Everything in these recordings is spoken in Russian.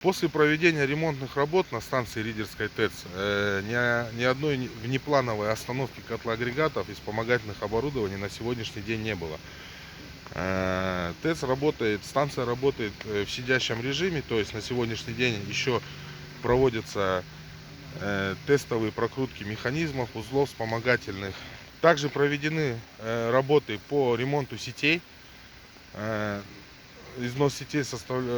После проведения ремонтных работ на станции Ридерской ТЭЦ ни одной внеплановой остановки котлоагрегатов и вспомогательных оборудований на сегодняшний день не было. ТЭЦ работает, станция работает в сидящем режиме, то есть на сегодняшний день еще проводятся тестовые прокрутки механизмов, узлов вспомогательных. Также проведены работы по ремонту сетей. Износ сетей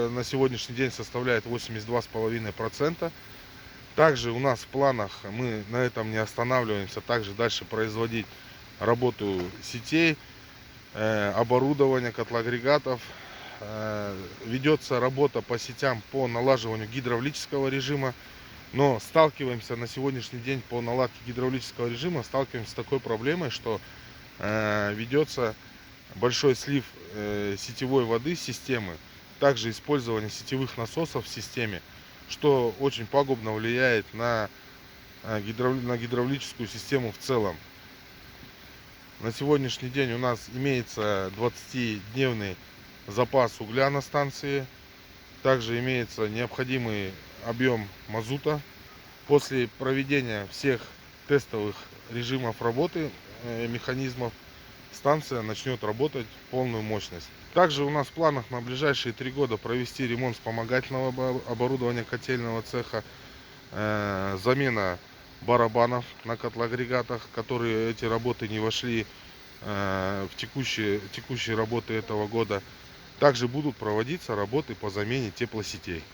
на сегодняшний день составляет 82,5%. Также у нас в планах, мы на этом не останавливаемся, также дальше производить работу сетей, оборудования, котлоагрегатов. Ведется работа по сетям по налаживанию гидравлического режима, но сталкиваемся на сегодняшний день по наладке гидравлического режима, сталкиваемся с такой проблемой, что ведется большой слив сетевой воды с системы, также использование сетевых насосов в системе, что очень пагубно влияет на гидравлическую систему в целом. На сегодняшний день у нас имеется 20-дневный запас угля на станции, также имеется необходимый объем мазута. После проведения всех тестовых режимов работы механизмов станция начнет работать в полную мощность. Также у нас в планах на ближайшие 3 года провести ремонт вспомогательного оборудования котельного цеха, замена барабанов на котлоагрегатах, которые эти работы не вошли в текущие работы этого года. Также будут проводиться работы по замене теплосетей.